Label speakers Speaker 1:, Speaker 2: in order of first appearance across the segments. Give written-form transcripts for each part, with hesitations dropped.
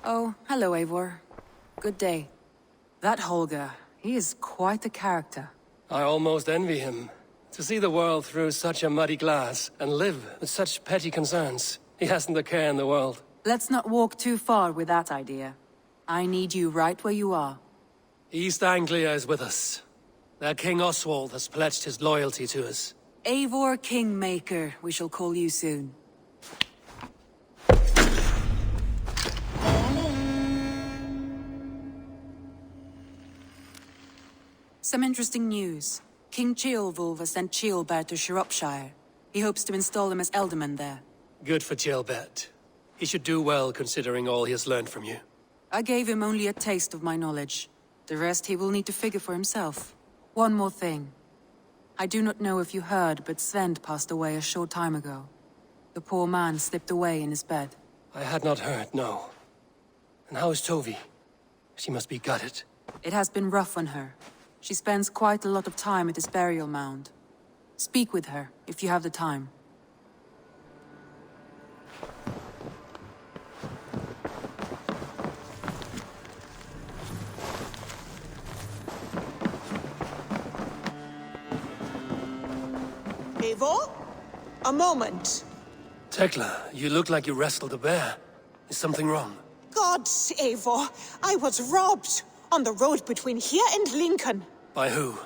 Speaker 1: Oh, hello, Eivor. Good day. That Holger, he is quite a character.
Speaker 2: I almost envy him. To see the world through such a muddy glass, and live with such petty concerns. He hasn't a care in the world.
Speaker 1: Let's not walk too far with that idea. I need you right where you are.
Speaker 2: East Anglia is with us. Their King Oswald has pledged his loyalty to us.
Speaker 1: Eivor Kingmaker, we shall call you soon. Some interesting news. King Ceolwulf has sent Ceolbert to Shropshire. He hopes to install him as Elderman there.
Speaker 2: Good for Ceolbert. He should do well considering all he has learned from you.
Speaker 1: I gave him only a taste of my knowledge. The rest he will need to figure for himself. One more thing. I do not know if you heard, but Svend passed away a short time ago. The poor man slipped away in his bed.
Speaker 2: I had not heard, no. And how is Tovi? She must be gutted.
Speaker 1: It has been rough on her. She spends quite a lot of time at his burial mound. Speak with her, if you have the time.
Speaker 3: Eivor? A moment.
Speaker 2: Tekla, you look like you wrestled a bear. Is something wrong?
Speaker 3: Gods, Eivor, I was robbed on the road between here and Lincoln.
Speaker 2: By who?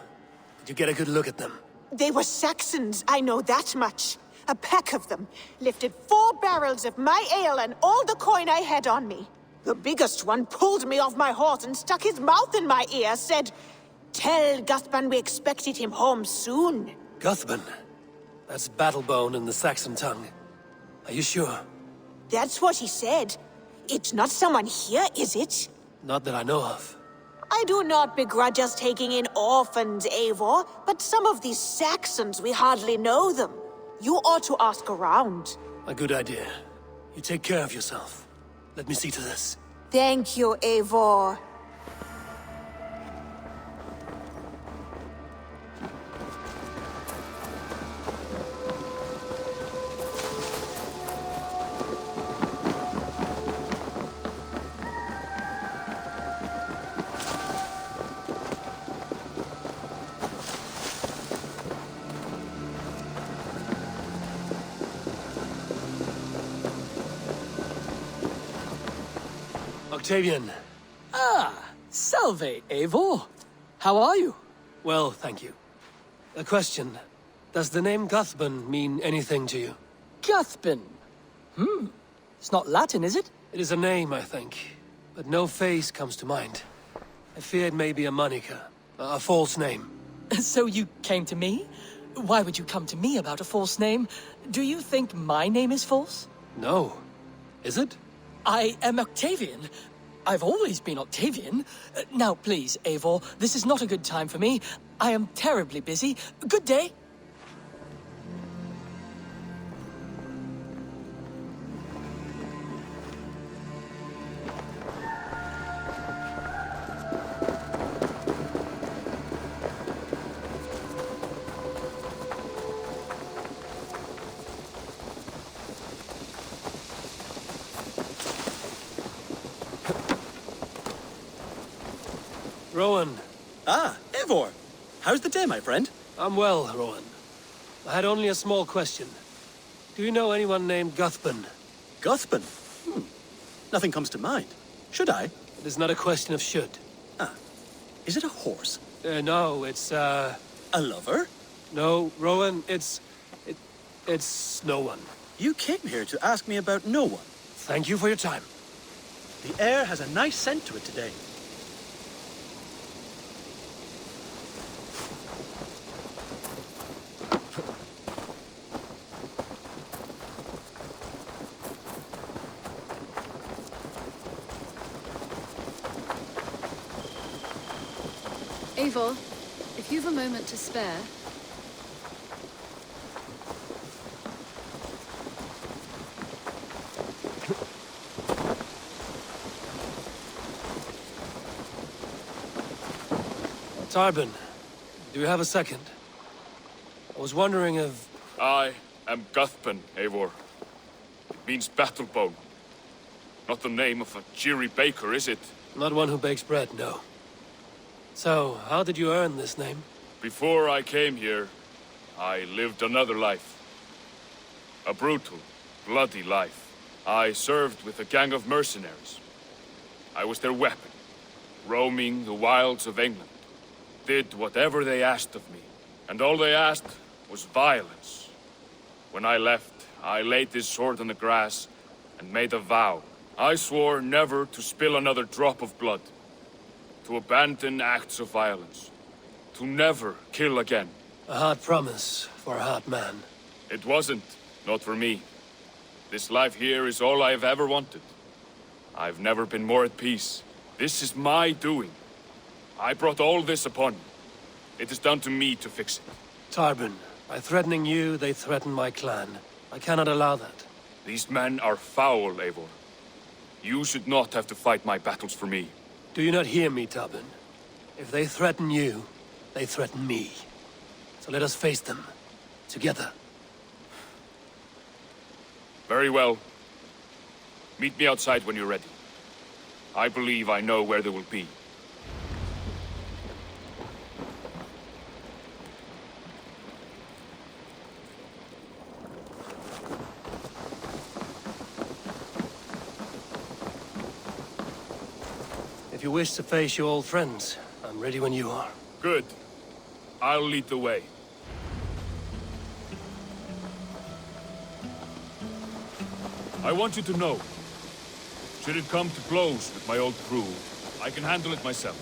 Speaker 2: Did you get a good look at them?
Speaker 3: They were Saxons, I know that much. A pack of them lifted 4 barrels of my ale and all the coin I had on me. The biggest one pulled me off my horse and stuck his mouth in my ear, said, "Tell Guthban we expected him home soon."
Speaker 2: Guthban? That's Battlebone in the Saxon tongue. Are you sure?
Speaker 3: That's what he said. It's not someone here, is it?
Speaker 2: Not that I know of.
Speaker 3: I do not begrudge us taking in orphans, Eivor, but some of these Saxons, we hardly know them. You ought to ask around.
Speaker 2: A good idea. You take care of yourself. Let me see to this.
Speaker 3: Thank you, Eivor.
Speaker 2: Octavian.
Speaker 4: Salve, Eivor. How are you?
Speaker 2: Well, thank you. A question. Does the name Guthban mean anything to you?
Speaker 4: Guthban. It's not Latin, is it?
Speaker 2: It is a name, I think. But no face comes to mind. I fear it may be a moniker. A false name.
Speaker 4: So you came to me? Why would you come to me about a false name? Do you think my name is false?
Speaker 2: No. Is it?
Speaker 4: I am Octavian. I've always been Octavian. Now, please, Eivor, this is not a good time for me. I am terribly busy. Good day.
Speaker 2: Rowan.
Speaker 5: Eivor. How's the day, my friend?
Speaker 2: I'm well, Rowan. I had only a small question. Do you know anyone named Guthban?
Speaker 5: Guthban? Nothing comes to mind. Should I?
Speaker 2: It is not a question of should.
Speaker 5: Is it a horse?
Speaker 2: No, it's,
Speaker 5: A lover?
Speaker 2: No, Rowan, it's no one.
Speaker 5: You came here to ask me about no one.
Speaker 2: Thank you for your time.
Speaker 5: The air has a nice scent to it today.
Speaker 6: Eivor, if you've a moment to spare...
Speaker 2: Tarbin, do you have a second? I was wondering if...
Speaker 7: I am Guthban, Eivor. It means Battlebone. Not the name of a cheery baker, is it?
Speaker 2: Not one who bakes bread, no. So, how did you earn this name?
Speaker 7: Before I came here, I lived another life. A brutal, bloody life. I served with a gang of mercenaries. I was their weapon, roaming the wilds of England. Did whatever they asked of me, and all they asked was violence. When I left, I laid this sword on the grass and made a vow. I swore never to spill another drop of blood, to abandon acts of violence, to never kill again.
Speaker 2: A hard promise for a hard man.
Speaker 7: It wasn't, not for me. This life here is all I've ever wanted. I've never been more at peace. This is my doing. I brought all this upon me. It is down to me to fix it.
Speaker 2: Tarben, by threatening you, they threaten my clan. I cannot allow that.
Speaker 7: These men are foul, Eivor. You should not have to fight my battles for me.
Speaker 2: Do you not hear me, Tarben? If they threaten you, they threaten me. So let us face them. Together.
Speaker 7: Very well. Meet me outside when you're ready. I believe I know where they will be.
Speaker 2: If you wish to face your old friends, I'm ready when you are.
Speaker 7: Good. I'll lead the way. I want you to know, should it come to blows with my old crew, I can handle it myself.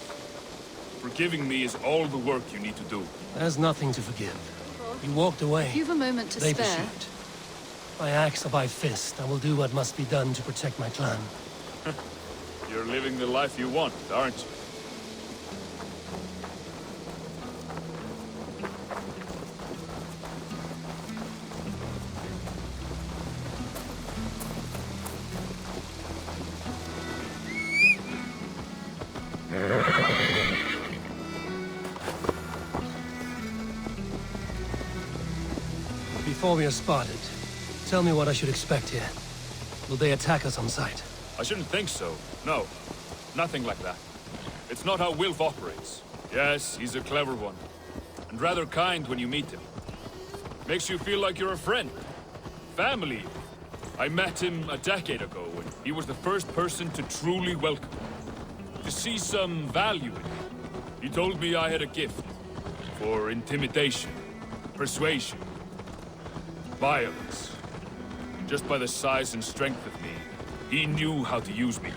Speaker 7: Forgiving me is all the work you need to do.
Speaker 2: There's nothing to forgive. You walked away.
Speaker 6: If you've a moment to
Speaker 2: They
Speaker 6: spare,
Speaker 2: pursued. By axe or by fist, I will do what must be done to protect my clan.
Speaker 7: You're living the life you want, aren't you?
Speaker 2: Before we are spotted, tell me what I should expect here. Will they attack us on sight?
Speaker 7: I shouldn't think so. No. Nothing like that. It's not how Wilf operates. Yes, he's a clever one. And rather kind when you meet him. Makes you feel like you're a friend. Family. I met him a decade ago, and he was the first person to truly welcome me. To see some value in me. He told me I had a gift. For intimidation. Persuasion. Violence. Just by the size and strength of me, he knew how to use me.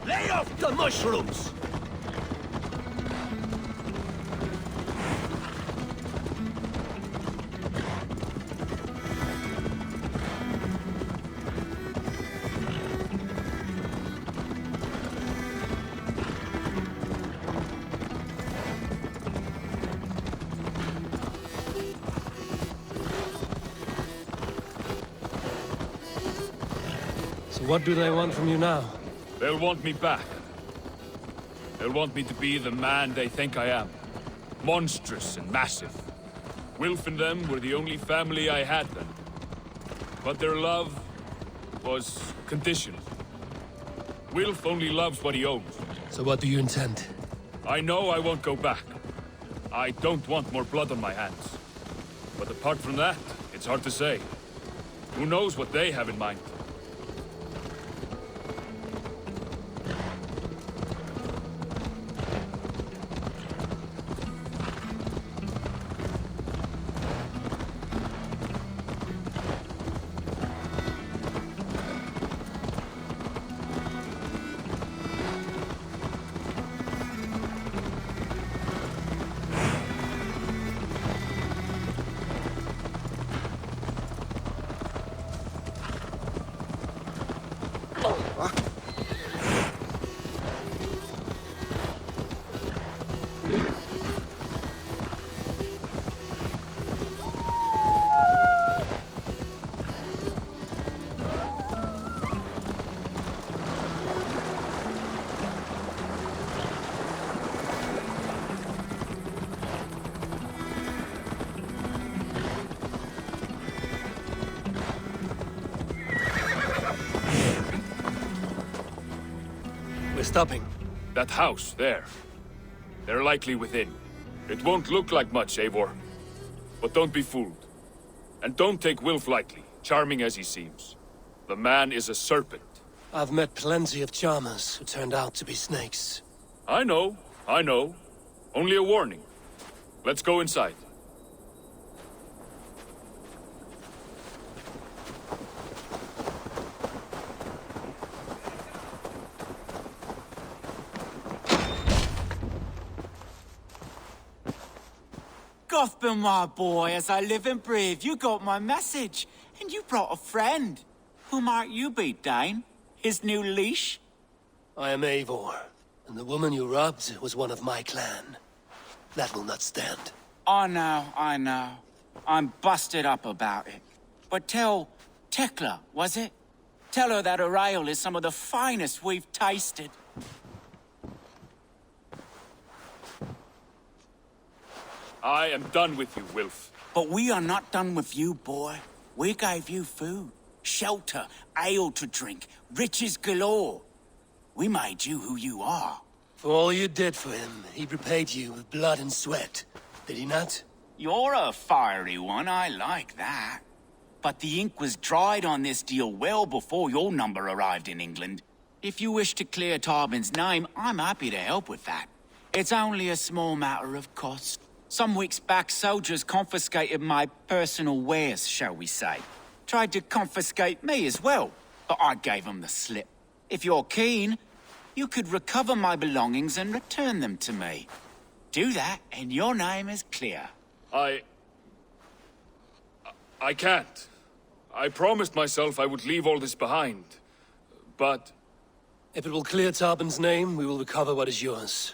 Speaker 5: Lay off the mushrooms!
Speaker 2: So what do they want from you now?
Speaker 7: They'll want me back. They'll want me to be the man they think I am. Monstrous and massive. Wilf and them were the only family I had then. But their love was conditional. Wilf only loves what he owns.
Speaker 2: So what do you intend?
Speaker 7: I know I won't go back. I don't want more blood on my hands. But apart from that, it's hard to say. Who knows what they have in mind?
Speaker 2: stopping?
Speaker 7: That house, there. They're likely within. It won't look like much, Eivor. But don't be fooled. And don't take Wilf lightly, charming as he seems. The man is a serpent.
Speaker 2: I've met plenty of charmers who turned out to be snakes.
Speaker 7: I know. Only a warning. Let's go inside.
Speaker 8: Gothbin, my boy, as I live and breathe, you got my message. And you brought a friend. Who might you be, Dane? His new leash?
Speaker 2: I am Eivor, and the woman you robbed was one of my clan. That will not stand.
Speaker 8: I know. I'm busted up about it. But tell Tekla, was it? Tell her that her ale is some of the finest we've tasted.
Speaker 7: I am done with you, Wilf.
Speaker 8: But we are not done with you, boy. We gave you food, shelter, ale to drink, riches galore. We made you who you are.
Speaker 2: For all you did for him, he repaid you with blood and sweat. Did he not?
Speaker 8: You're a fiery one, I like that. But the ink was dried on this deal well before your number arrived in England. If you wish to clear Tarbin's name, I'm happy to help with that. It's only a small matter of cost. Some weeks back, soldiers confiscated my personal wares, shall we say. Tried to confiscate me as well, but I gave them the slip. If you're keen, you could recover my belongings and return them to me. Do that, and your name is clear.
Speaker 7: I can't. I promised myself I would leave all this behind. But
Speaker 2: If it will clear Tarbin's name, we will recover what is yours.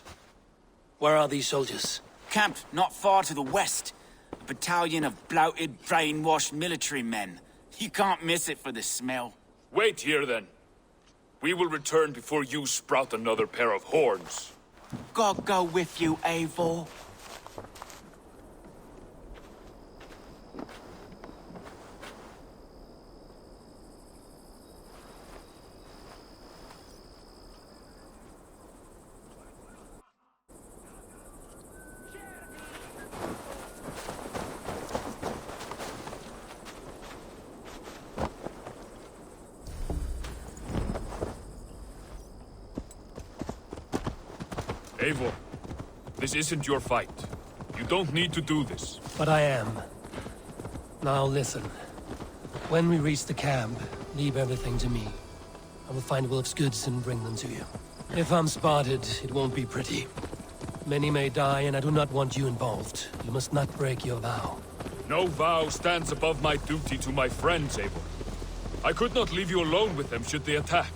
Speaker 2: Where are these soldiers?
Speaker 8: Camped not far to the west. A battalion of bloated, brainwashed military men. You can't miss it for the smell.
Speaker 7: wait here then. We will return before you sprout another pair of horns.
Speaker 8: God go with you, Eivor.
Speaker 7: Eivor, this isn't your fight. You don't need to do this.
Speaker 2: But I am. Now listen. When we reach the camp, leave everything to me. I will find Wilf's goods and bring them to you. If I'm spotted, it won't be pretty. Many may die, and I do not want you involved. You must not break your vow.
Speaker 7: No vow stands above my duty to my friends, Eivor. I could not leave you alone with them should they attack.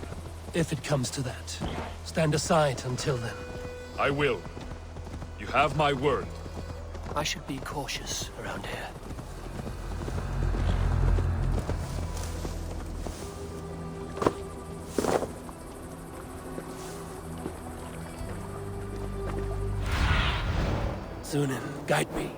Speaker 2: If it comes to that, stand aside until then.
Speaker 7: I will. You have my word.
Speaker 2: I should be cautious around here. Sunan, guide me.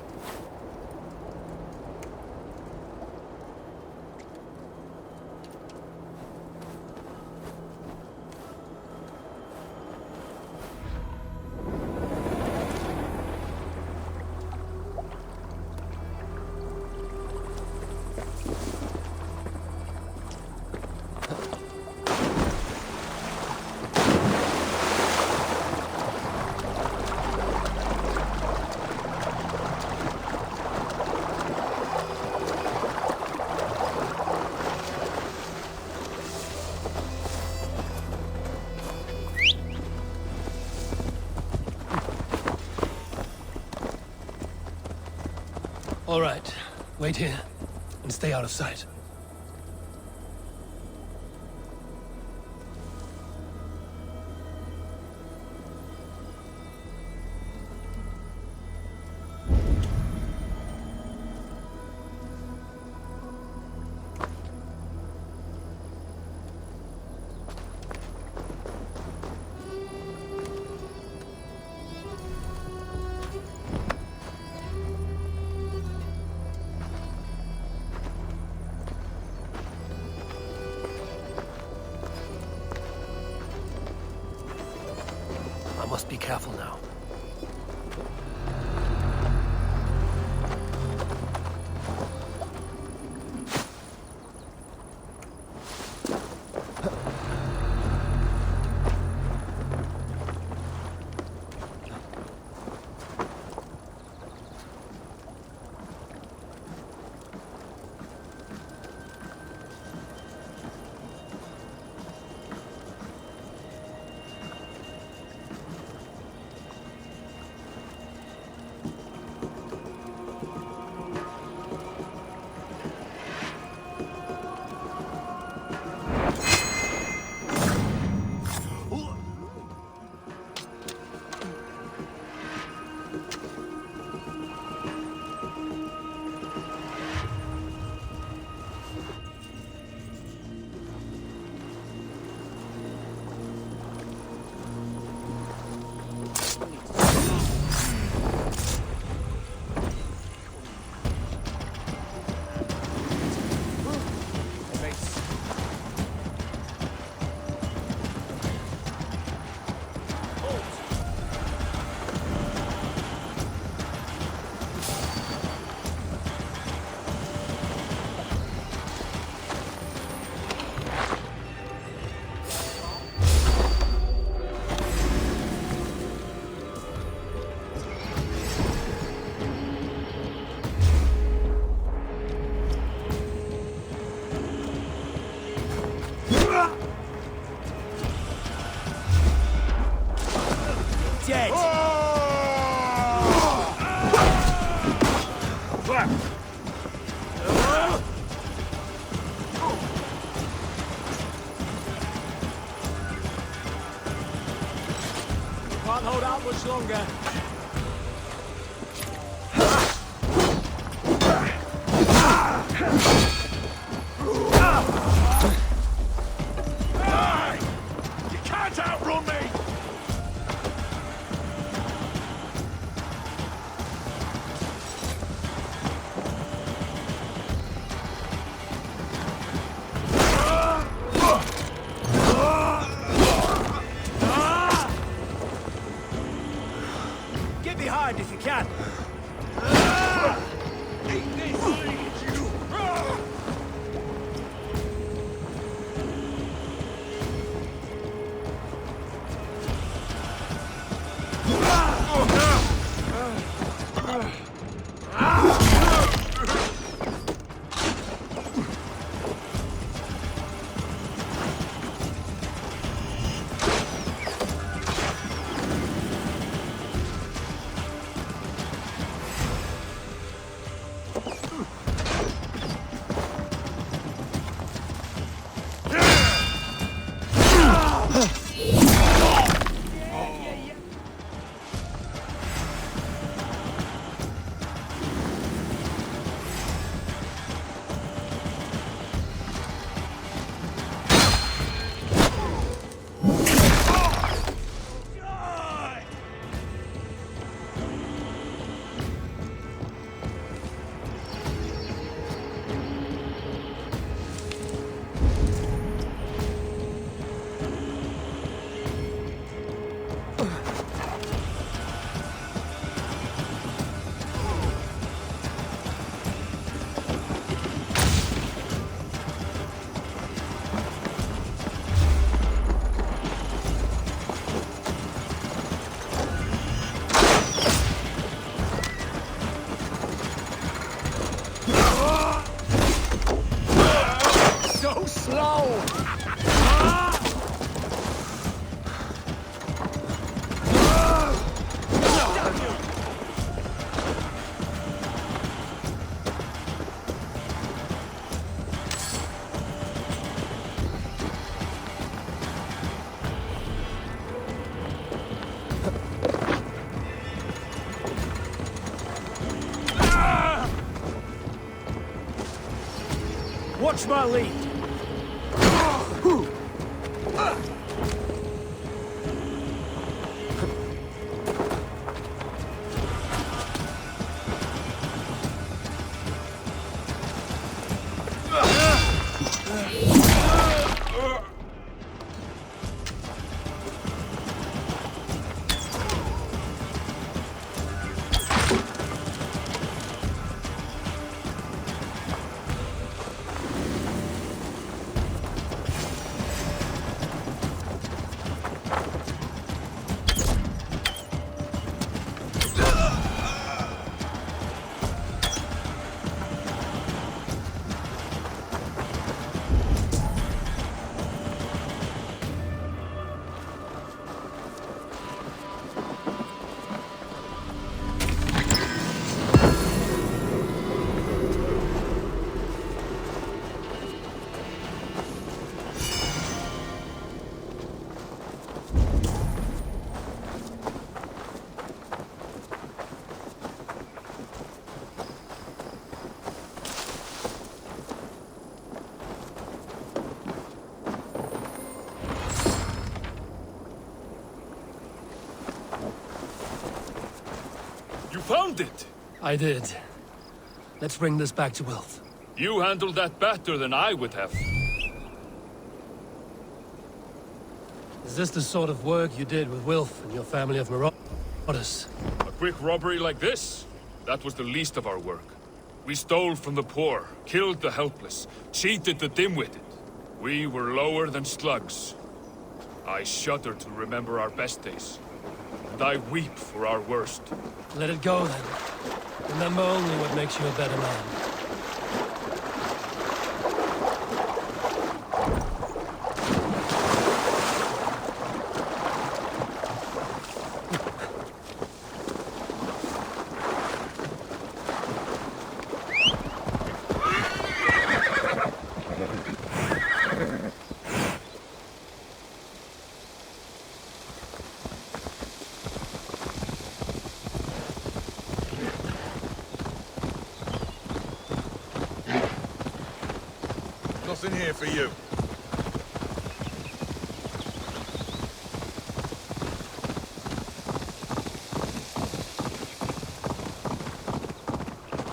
Speaker 2: All right. Wait here and stay out of sight. Be careful now.
Speaker 9: Can't hold out much longer.
Speaker 7: You can't outrun me!
Speaker 9: Get behind if you can. Watch my lead.
Speaker 7: found it!
Speaker 2: I did. Let's bring this back to Wilf.
Speaker 7: You handled that better than I would have.
Speaker 2: Is this the sort of work you did with Wilf and your family of marauders?
Speaker 7: A quick robbery like this? That was the least of our work. We stole from the poor, killed the helpless, cheated the dim-witted. We were lower than slugs. I shudder to remember our best days. And I weep for our worst.
Speaker 2: Let it go, then. Remember only what makes you a better man.
Speaker 10: Nothing here for you.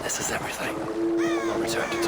Speaker 2: This is everything. I'll return to